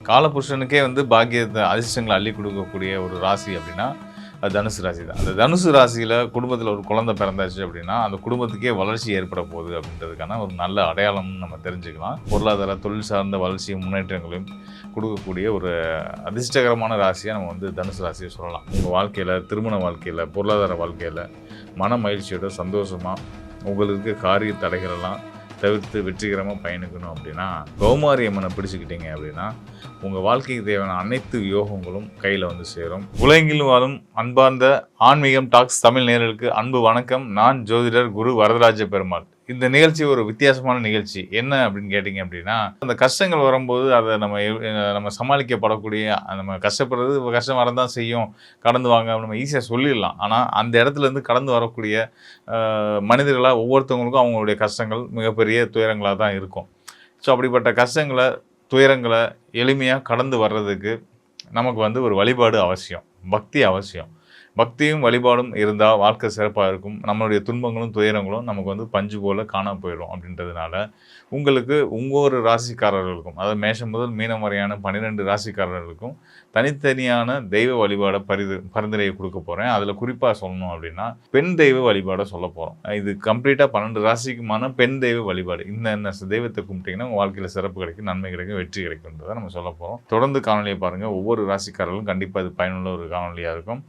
காலபுருஷனுக்கே வந்து பாக்கியத்தை அதிர்ஷ்டங்களை அள்ளி கொடுக்கக்கூடிய ஒரு ராசி அப்படின்னா அது தனுசு ராசி தான். அந்த தனுசு ராசியில் குடும்பத்தில் ஒரு குழந்தை பிறந்தாச்சு அப்படின்னா அந்த குடும்பத்துக்கே வளர்ச்சி ஏற்பட போகுது அப்படின்றதுக்கான ஒரு நல்ல அடையாளம்னு நம்ம தெரிஞ்சுக்கலாம். பொருளாதார தொழில் சார்ந்த வளர்ச்சியும் முன்னேற்றங்களையும் கொடுக்கக்கூடிய ஒரு அதிர்ஷ்டகரமான ராசியாக நம்ம வந்து தனுசு ராசியை சொல்லலாம். உங்கள் வாழ்க்கையில், திருமண வாழ்க்கையில், பொருளாதார வாழ்க்கையில் மன மகிழ்ச்சியோட சந்தோஷமாக உங்களுக்கு காரிய தடைகளெல்லாம் தவிர்த்து வெற்றிகரமாக பயணிக்கணும் அப்படின்னா கௌமாரி அம்மனை பிடிச்சிக்கிட்டீங்க அப்படின்னா உங்கள் வாழ்க்கைக்கு தேவையான அனைத்து யோகங்களும் கையில் வந்து சேரும். உலகெங்கிலும் வாழும் அன்பார்ந்த ஆன்மீகம் டாக்ஸ் தமிழ் நேயர்களுக்கு அன்பு வணக்கம். நான் ஜோதிடர் குரு வரதராஜ பெருமாள். இந்த நிகழ்ச்சி ஒரு வித்தியாசமான நிகழ்ச்சி. என்ன அப்படின்னு கேட்டிங்க அப்படின்னா, அந்த கஷ்டங்கள் வரும்போது அதை நம்ம சமாளிக்கப்படக்கூடிய, நம்ம கஷ்டப்படுறது கஷ்டம் வரதான் செய்யும், கடந்து வாங்க நம்ம ஈஸியாக சொல்லிடலாம். ஆனால் அந்த இடத்துலேருந்து கடந்து வரக்கூடிய மனிதர்களாக ஒவ்வொருத்தவங்களுக்கும் அவங்களுடைய கஷ்டங்கள் மிகப்பெரிய துயரங்களாக தான் இருக்கும். ஸோ அப்படிப்பட்ட கஷ்டங்களை, துயரங்களை எளிமையாக கடந்து வர்றதுக்கு நமக்கு வந்து ஒரு வழிபாடு அவசியம், பக்தி அவசியம். பக்தியும் வழிபாடும் இருந்தால் வாழ்க்கை சிறப்பாக இருக்கும். நம்மளுடைய துன்பங்களும் துயரங்களும் நமக்கு வந்து பஞ்சு போல் காணாமல் போயிடும். அப்படின்றதுனால உங்களுக்கு ஒவ்வொரு ராசிக்காரர்களுக்கும், அதாவது மேஷம் முதல் மீனம் வரையான 12 ராசிக்காரர்களுக்கும் தனித்தனியான தெய்வ வழிபாடை பரிந்துரையை கொடுக்க போகிறேன். அதில் குறிப்பாக சொல்லணும் அப்படின்னா பெண் தெய்வ வழிபாடை சொல்ல போகிறோம். இது கம்ப்ளீட்டாக 12 ராசிக்குமான பெண் தெய்வ வழிபாடு. இந்த தெய்வத்தை கும்பிட்டிங்கன்னா உங்கள் வாழ்க்கையில் சிறப்பு கிடைக்கும், நன்மை கிடைக்கும், வெற்றி கிடைக்கும்ன்றதை நம்ம சொல்ல போகிறோம். தொடர்ந்து காணொலியை பாருங்கள். ஒவ்வொரு ராசிக்காரர்களும் கண்டிப்பாக இது பயனுள்ள ஒரு காணொலியாக இருக்கும்.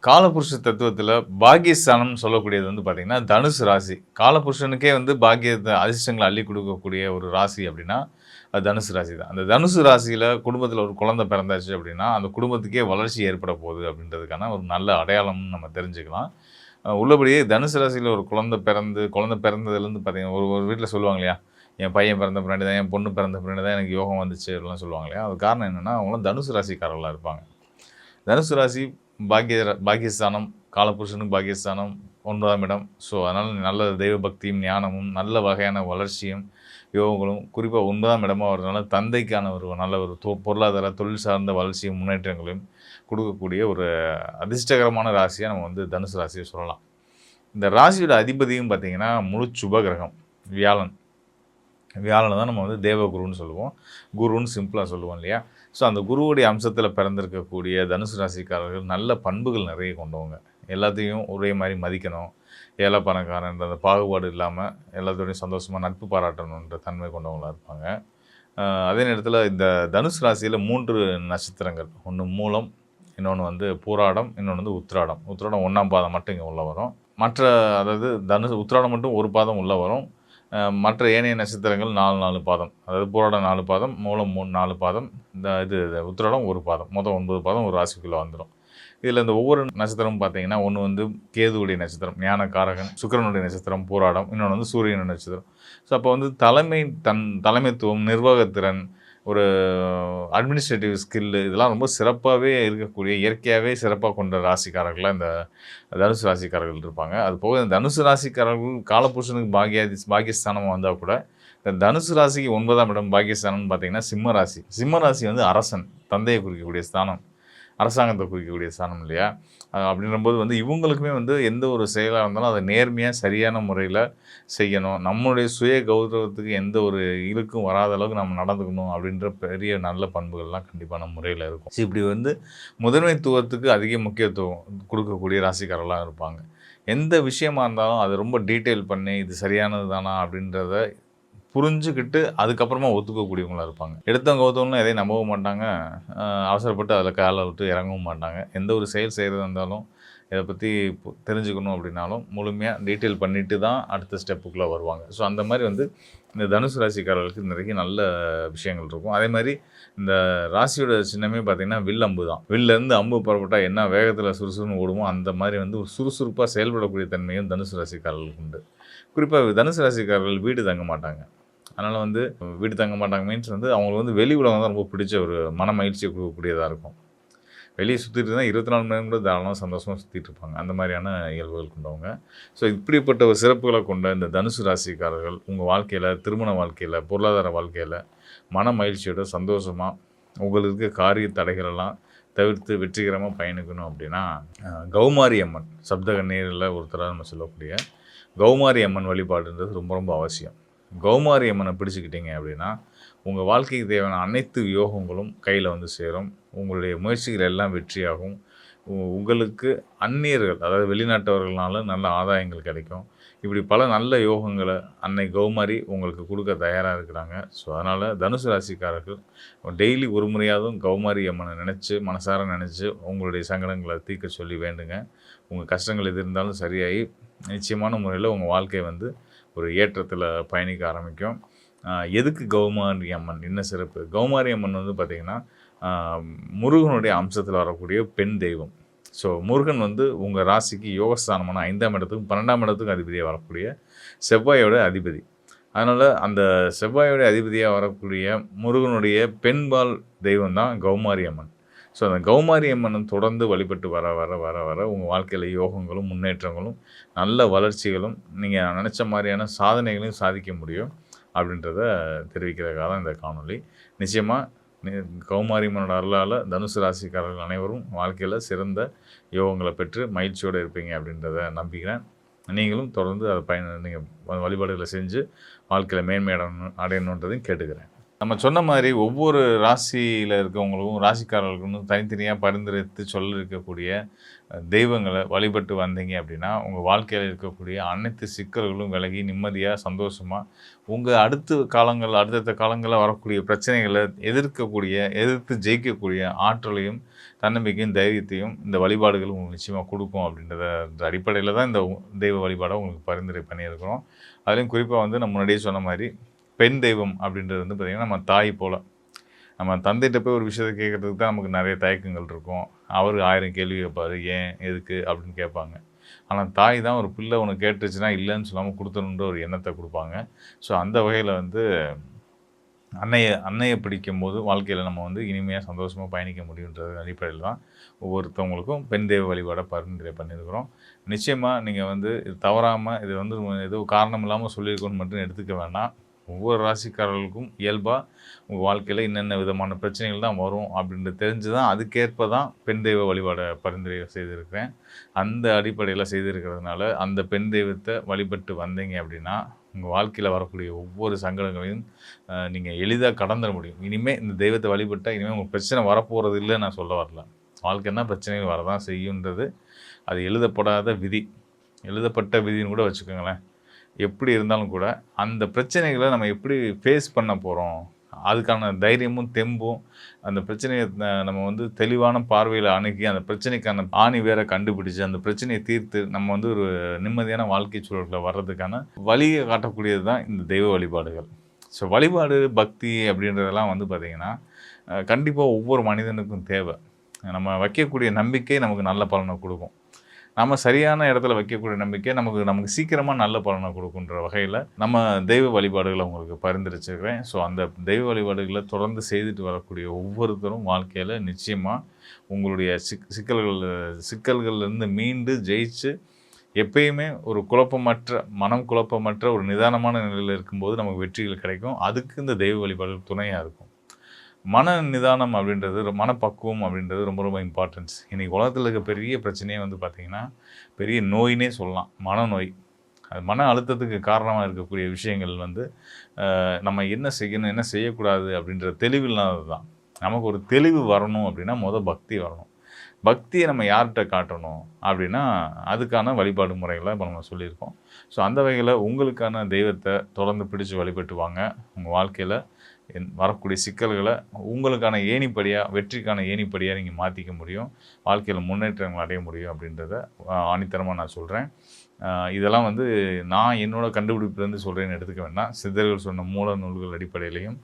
காலபுருஷ தத்துவத்தில் பாக்கியஸ்தானம்னு சொல்லக்கூடியது வந்து பார்த்திங்கன்னா தனுசு ராசி. காலபுருஷனுக்கே வந்து பாக்கியத்தை அதிர்ஷ்டங்களை அள்ளி கொடுக்கக்கூடிய ஒரு ராசி அப்படின்னா அது தனுசு ராசி தான். அந்த தனுசு ராசியில் குடும்பத்தில் ஒரு குழந்தை பிறந்தாச்சு அப்படின்னா அந்த குடும்பத்துக்கே வளர்ச்சி ஏற்பட போகுது அப்படின்றதுக்கான ஒரு நல்ல அடையாளம்னு நம்ம தெரிஞ்சுக்கலாம். உள்ளபடியே தனுசு ராசியில் ஒரு குழந்தை பிறந்ததுலேருந்து பார்த்திங்கன்னா ஒரு வீட்டில் சொல்லுவாங்க இல்லையா, என் பையன் பிறந்த பின்னாடி தான், என் பொண்ணு பிறந்த பின்னாடி தான் எனக்கு யோகம் வந்துச்சு அப்படிலாம் சொல்லுவாங்க இல்லையா. அது காரணம் என்னென்னா அவங்களாம் தனுசு ராசிக்காரர்களாக இருப்பாங்க. தனுசு ராசி பாக்கியஸ்தானம், காலபுருஷனுக்கு பாக்கியஸ்தானம் 9ஆம் இடம். ஸோ அதனால் நல்ல தெய்வ பக்தியும் ஞானமும் நல்ல வகையான வளர்ச்சியும் யோகங்களும் குறிப்பாக 9ஆம் இடமாக வரதுனால தந்தைக்கான ஒரு நல்ல ஒரு பொருளாதார தொழில் சார்ந்த வளர்ச்சியும் முன்னேற்றங்களையும் கொடுக்கக்கூடிய ஒரு அதிர்ஷ்டகரமான ராசியாக நம்ம வந்து தனுசு ராசியை சொல்லலாம். இந்த ராசியோட அதிபதியும் பார்த்திங்கன்னா முழு சுப கிரகம் வியாழனை தான் நம்ம வந்து தேவகுருன்னு சொல்லுவோம், குருன்னு சிம்பிளாக சொல்லுவோம் இல்லையா. ஸோ அந்த குருவுடைய அம்சத்தில் பிறந்திருக்கக்கூடிய தனுசு ராசிக்காரர்கள் நல்ல பண்புகள் நிறைய கொண்டவங்க. எல்லாத்தையும் ஒரே மாதிரி மதிக்கணும், ஏழை பணக்காரன்ற அந்த பாகுபாடு இல்லாமல் எல்லாத்தோடையும் சந்தோஷமாக நட்பு பாராட்டணுன்ற தன்மை கொண்டவங்களாக இருப்பாங்க. அதே நேரத்தில் இந்த தனுசு ராசியில் 3 நட்சத்திரங்கள், ஒன்று மூலம், இன்னொன்று வந்து பூராடம், இன்னொன்று வந்து உத்திராடம். உத்திராடம் 1ஆம் பாதம் மட்டும் இங்கே உள்ளே வரும். அதாவது உத்திராடம் மட்டும் ஒரு பாதம் உள்ளே வரும். மற்ற ஏனைய நட்சத்திரங்கள் 4 பாதம், அதாவது பூராடம் 4 பாதம், மூலம் 4 பாதம், இந்த உத்திராடம் 1 பாதம், மொத்தம் 9 பாதம் ஒரு ராசிக்குள்ளே வந்துடும். இதில் இந்த ஒவ்வொரு நட்சத்திரமும் பார்த்தீங்கன்னா ஒன்று வந்து கேதுவுடைய நட்சத்திரம், ஞானக்காரகன், சுக்கிரனுடைய நட்சத்திரம் பூராடம், இன்னொன்று வந்து சூரியனுடைய நட்சத்திரம். ஸோ அப்போ வந்து தலைமைத்துவம், நிர்வாகத்திறன், ஒரு அட்மினிஸ்ட்ரேட்டிவ் ஸ்கில்லு, இதெல்லாம் ரொம்ப சிறப்பாகவே இருக்கக்கூடிய, இயற்கையாகவே சிறப்பாக கொண்ட ராசிக்காரர்களாக இந்த தனுசு ராசிக்காரர்கள் இருப்பாங்க. அது போக இந்த தனுசு ராசிக்காரர்கள் காலபுருஷனுக்கு பாக்கியஸ்தானமாக வந்தால் கூட இந்த தனுசு ராசிக்கு 9ஆம் இடம் பாக்கியஸ்தானம்னு பார்த்திங்கன்னா சிம்ம ராசி வந்து அரசன், தந்தையை குறிக்கக்கூடிய ஸ்தானம், அரசாங்கத்தை குறிக்கக்கூடிய ஸ்தானம் இல்லையா. அப்படின்றபோது வந்து இவங்களுக்குமே வந்து எந்த ஒரு செயலாக இருந்தாலும் அதை நேர்மையாக சரியான முறையில் செய்யணும், நம்மளுடைய சுய கௌரவத்துக்கு எந்த ஒரு இழுக்கும் வராத அளவுக்கு நம்ம நடந்துக்கணும் அப்படின்ற பெரிய நல்ல பண்புகள்லாம் கண்டிப்பான முறையில் இருக்கும். இப்படி வந்து முதன்மைத்துவத்துக்கு அதிக முக்கியத்துவம் கொடுக்கக்கூடிய ராசிக்காரர்களாக இருப்பாங்க. எந்த விஷயமா இருந்தாலும் அதை ரொம்ப டீட்டெயில் பண்ணி இது சரியானது தானா அப்படின்றத புரிஞ்சுக்கிட்டு அதுக்கப்புறமா ஒத்துக்கக்கூடியவங்களாக இருப்பாங்க. எடுத்தவங்க கௌத்தவங்களும் எதையும் நம்பவும் மாட்டாங்க, அவசரப்பட்டு அதில் காலை விட்டு இறங்கவும் மாட்டாங்க. எந்த ஒரு செயல் செய்கிறதா இருந்தாலும் இதை பற்றி தெரிஞ்சுக்கணும் அப்படின்னாலும் முழுமையாக டீட்டெயில் பண்ணிவிட்டு தான் அடுத்த ஸ்டெப்புக்குள்ளே வருவாங்க. ஸோ அந்த மாதிரி வந்து இந்த தனுசு ராசிக்காரர்களுக்கு நிறைய நல்ல விஷயங்கள் இருக்கும். அதே மாதிரி இந்த ராசியோட சின்னமே பார்த்திங்கன்னா வில் அம்பு தான். வில்லேருந்து அம்பு புறப்பட்டால் என்ன வேகத்தில் சுறுசுறுன்னு ஓடுமோ அந்த மாதிரி வந்து ஒரு சுறுசுறுப்பாக செயல்படக்கூடிய தன்மையும் தனுசு ராசிக்காரர்களுக்கு உண்டு. குறிப்பாக தனுசு ராசிக்காரர்கள் வீடு தங்க மாட்டாங்க. அதனால் வந்து வீடு தங்க மாட்டாங்க மீன்ஸ் வந்து அவங்களுக்கு வந்து வெளி உலகம் தான் ரொம்ப பிடிச்ச ஒரு மன மகிழ்ச்சியை கொடுக்கக்கூடியதாக இருக்கும். வெளியே சுற்றிட்டு தான் 24 மணி நேரம் கூட தாராளமாக சந்தோஷமாக சுற்றிட்டு இருப்பாங்க. அந்த மாதிரியான இயல்புகள் கொண்டவங்க. ஸோ இப்படிப்பட்ட ஒரு சிறப்புகளை கொண்ட இந்த தனுசு ராசிக்காரர்கள் உங்கள் வாழ்க்கையில், திருமண வாழ்க்கையில், பொருளாதார வாழ்க்கையில் மன மகிழ்ச்சியோட சந்தோஷமாக உங்களுக்கு காரிய தடைகளெல்லாம் தவிர்த்து வெற்றிகரமாக பயணிக்கணும் அப்படின்னா கௌமாரி அம்மன் சப்தகன்னியரில் ஒருத்தராக நம்ம சொல்லக்கூடிய கௌமாரி அம்மன் வழிபாடுன்றது ரொம்ப ரொம்ப அவசியம். கௌமாரி அம்மனை பிடிச்சுக்கிட்டீங்க அப்படின்னா, உங்கள் வாழ்க்கைக்கு தேவையான அனைத்து யோகங்களும் கையில் வந்து சேரும். உங்களுடைய முயற்சிகள் எல்லாம் வெற்றியாகும். உங்களுக்கு அந்நியர்கள், அதாவது வெளிநாட்டவர்கள்னால நல்ல ஆதாயங்கள் கிடைக்கும். இப்படி பல நல்ல யோகங்கள அன்னை கௌமாரி உங்களுக்கு குடுக்க தயாரா இருக்கிறாங்க. ஸோ, அதனால தனுசு ராசிக்காரர்கள் டெய்லி ஒரு முறையாவது கௌமாரி அம்மன நினைச்சு, மனசார நினைச்சு உங்களுடைய சங்கடங்கள தீர்க்க சொல்லி வேண்டுங்க. உங்க கஷ்டங்கள் எது இருந்தாலும் சரியாயி, நிச்சயமான முறையில உங்க வாழ்க்கை வந்து ஒரு ஏற்றத்தில பயணிக்க ஆரம்பிக்கும். அ எதுக்கு கௌமாரி அம்மன்? என்ன சிறப்பு? கௌமாரி அம்மன் வந்து பார்த்தீங்கன்னா, அ முருகனுடைய அம்சத்தில வரக்கூடிய பெண் தெய்வம். ஸோ, முருகன் வந்து உங்க ராசிக்கு யோகஸ்தானமான 5ஆம் இடத்துக்கும், 12ஆம் இடத்துக்கும் அதிபதியா வரக்கூடிய செவ்வாயோட அதிபதி. அதனால அந்த செவ்வாயோட அதிபதியா வரக்கூடிய முருகனுடைய பெண்பால் தெய்வம் தான் கௌமாரி அம்மன். ஸோ, அந்த கௌமாரி அம்மன தொடர்ந்து வழிபட்டு வர, வர, வர, வர உங்க வாழ்க்கையில யோகங்களும், முன்னேற்றங்களும், நல்ல வளர்ச்சிகளும், நீங்க நெனச்ச மாரியான சாதனைகளையும் சாதிக்க முடியும். அப்படின்றத தெரிவிக்கிறதுக்காக தான் இந்த காணொளி. நிச்சயமா நி கௌமாரி அம்மனோட அருளால தனுசு ராசிக்காரர்கள் அனைவரும் வாழ்க்கையில சிறந்த யோகங்கள பெற்று மகிழ்ச்சியோட இருப்பீங்க அப்படின்றத நம்புகிறேன். நீங்களும் தொடர்ந்து அத நீங்க வழிபாடுகள செஞ்சு வாழ்க்கையில மேன்மை அடையணுன்றதையும் கேட்டுக்கிறேன். நம்ம சொன்ன மாரி ஒவ்வொரு ராசியில இருக்கவங்களுக்கும், ராசிக்காரர்களுக்கும் தனித்தனியா பரிந்துரைத்து சொல்ல இருக்கக்கூடிய தெய்வங்கள வழிபட்டு வந்தீங்க அப்படின்னா, உங்க வாழ்க்கையில இருக்கக்கூடிய அனைத்து சிக்கல்களும் விலகி நிம்மதியா, சந்தோஷமா, உங்க அடுத்தடுத்த காலங்கள்ல வரக்கூடிய பிரச்சனைகள எதிர்த்து ஜெயிக்கக்கூடிய ஆற்றலையும், தன்னம்பிக்கையும், தைரியத்தையும் இந்த வழிபாடுகள் உங்களுக்கு நிச்சயமா குடுக்கும் அப்படின்றத அடிப்படையில தான் இந்த தெய்வ வழிபாட உங்களுக்கு பரிந்துரை பண்ணியிருக்கிறோம். அதிலயும் குறிப்பா வந்து நான் முன்னாடியே சொன்ன மாரி பெண் தெய்வம் அப்படின்றது வந்து பார்த்திங்கன்னா, நம்ம தாய் போல. நம்ம தந்தைட்ட போய் ஒரு விஷயத்த கேட்கறதுக்கு தான் நமக்கு நிறைய தயக்கங்கள் இருக்கும். அவரு 1000 கேள்வி கேட்பாரு. ஏன்? எதுக்கு? அப்படின்னு கேட்பாங்க. ஆனா தாய் தான் ஒரு பிள்ளை ஒண்ணு கேட்டுருச்சுன்னா, இல்லன்னு சொல்லாம குடுத்துறணுன்ற ஒரு எண்ணத்த குடுப்பாங்க. ஸோ, அந்த வகையில வந்து அன்னைய பிடிக்கும்போது வாழ்க்கையில நம்ம வந்து இனிமையா, சந்தோஷமா பயணிக்க முடியுன்றது அடிப்படையில தான் ஒவ்வொருத்தவங்களுக்கும் பெண் தெய்வ வழிபாட பரிந்துரை பண்ணியிருக்கிறோம். நிச்சயமா நீங்க வந்து இது தவறாம இது வந்து ஏதோ காரணம் இல்லாம சொல்லியிருக்கோன்னு மட்டும் எடுத்துக்க வேண்டாம். ஒவ்வொரு ராசிக்காரர்களுக்கும் இயல்பா உங்க வாழ்க்கையில என்னென்ன விதமான பிரச்சனைகள் தான் வரும் அப்படின்றது தெரிஞ்சு தான் அதுக்கேற்ப தான் பெண் தெய்வ வழிபாட பரிந்துரை செய்திருக்கிறேன். அந்த அடிப்படையில செய்திருக்கிறதுனால, அந்த பெண் தெய்வத்த வழிபட்டு வந்தீங்க அப்படின்னா, உங்க வாழ்க்கையில வரக்கூடிய ஒவ்வொரு சங்கடங்களையும் நீங்க எளிதா கடந்துற முடியும். இனிமே இந்த தெய்வத்த வழிபட்டா இனிமே உங்களுக்கு பிரச்சனை வரப்போறது இல்லன்னு நான் சொல்ல வரல. வாழ்க்கைன்னா பிரச்சனைகள் வரதான் செய்யுன்றது அது எழுதப்படாத விதி. எழுதப்பட்ட விதின்னு கூட வச்சுக்கோங்களேன். எப்படி இருந்தாலும் கூட, அந்த பிரச்சனைகள நம்ம எப்படி ஃபேஸ் பண்ண போறோம்? அதுக்கான தைரியமும், தெம்பும், அந்த பிரச்சனைய நம்ம வந்து தெளிவான பார்வையில அணுகி, அந்த பிரச்சனைக்கான ஆணி வேர கண்டுபிடிச்சு, அந்த பிரச்சனைய தீர்த்து, நம்ம வந்து ஒரு நிம்மதியான வாழ்க்கை சூழலுக்குள்ள வர்றதுக்கான வழிய காட்டக்கூடியது தான் இந்த தெய்வ வழிபாடுகள். ஸோ, வழிபாடு, பக்தி அப்படின்றதெல்லாம் வந்து பார்த்தீங்கன்னா, கண்டிப்பா ஒவ்வொரு மனிதனுக்கும் தேவ. நம்ம வைக்கக்கூடிய நம்பிக்கை நமக்கு நல்ல பலன குடுக்கும். நம்ம சரியான இடத்துல வைக்கக்கூடிய நம்பிக்கை நமக்கு சீக்கிரமா நல்ல பலனை குடுக்குன்ற வகையில, நம்ம தெய்வ வழிபாடுகள உங்களுக்கு பரிந்துரைச்சிருக்கிறேன். ஸோ, அந்த தெய்வ வழிபாடுகள தொடர்ந்து செய்துட்டு வரக்கூடிய ஒவ்வொருத்தரும் வாழ்க்கையில நிச்சயமா உங்களுடைய சிக்கல்கள்லேருந்து மீண்டு ஜெயிச்சு, எப்பயுமே ஒரு மனம் குழப்பமற்ற ஒரு நிதானமான நிலையில இருக்கும்போது நமக்கு வெற்றிகள் கிடைக்கும். அதுக்கு இந்த தெய்வ வழிபாடுகள் துணையா இருக்கும். மன நிதானம் அப்படின்றது, மனப்பக்குவம் அப்படின்றது ரொம்ப ரொம்ப இம்பார்ட்டன்ஸ். இன்றைக்கி உலகத்தில் இருக்க பெரிய பிரச்சனையே வந்து பார்த்திங்கன்னா, பெரிய நோயினே சொல்லலாம். மனநோய். அது மன அழுத்தத்துக்கு காரணமாக இருக்கக்கூடிய விஷயங்கள் வந்து நம்ம என்ன செய்யணும், என்ன செய்யக்கூடாது அப்படின்ற தெளிவு இல்லாதது தான். நமக்கு ஒரு தெளிவு வரணும் அப்படின்னா பக்தி வரணும். பக்தியை நம்ம யார்கிட்ட காட்டணும் அப்படின்னா, அதுக்கான வழிபாடு முறைகளை இப்போ நம்ம சொல்லியிருக்கோம். ஸோ, அந்த வகையில் உங்களுக்கான தெய்வத்தை தொடர்ந்து பிடிச்சு வழிபட்டு வாங்க. உங்கள் வாழ்க்கையில் வரக்கூடிய சிக்கல்களை உங்களுக்கான வெற்றிக்கான ஏணிப்படியாக நீங்கள் மாற்றிக்க முடியும். வாழ்க்கையில் முன்னேற்றங்கள் அடைய முடியும் அப்படின்றத ஆணித்தரமாக நான் சொல்கிறேன். இதெல்லாம் வந்து நான் என்னோடய கண்டுபிடிப்புலேருந்து சொல்கிறேன்னு எடுத்துக்க வேண்டாம். சித்தர்கள் சொன்ன மூல நூல்கள் அடிப்படையிலையும்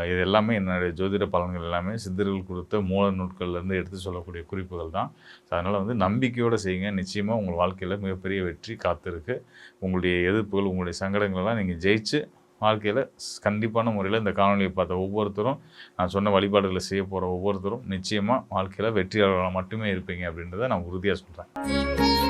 இது எல்லாமே என்னுடைய ஜோதிட பலன்கள் எல்லாமே சித்தர்கள் கொடுத்த மூல நூட்கள்லேருந்து எடுத்து சொல்லக்கூடிய குறிப்புகள் தான். ஸோ, அதனால் வந்து நம்பிக்கையோடு செய்யுங்க. நிச்சயமாக உங்கள் வாழ்க்கையில் மிகப்பெரிய வெற்றி காத்திருக்கு. உங்களுடைய எதிர்ப்புகள், உங்களுடைய சங்கடங்களெல்லாம் நீங்கள் ஜெயிச்சு வாழ்க்கையில் கண்டிப்பான முறையில் இந்த காணொலியை பார்த்த ஒவ்வொருத்தரும், நான் சொன்ன வழிபாடுகளை செய்ய போகிற ஒவ்வொருத்தரும் நிச்சயமாக வாழ்க்கையில் வெற்றியாளர்களாக மட்டுமே இருப்பீங்க அப்படின்றத நான் உறுதியாக சொல்கிறேன்.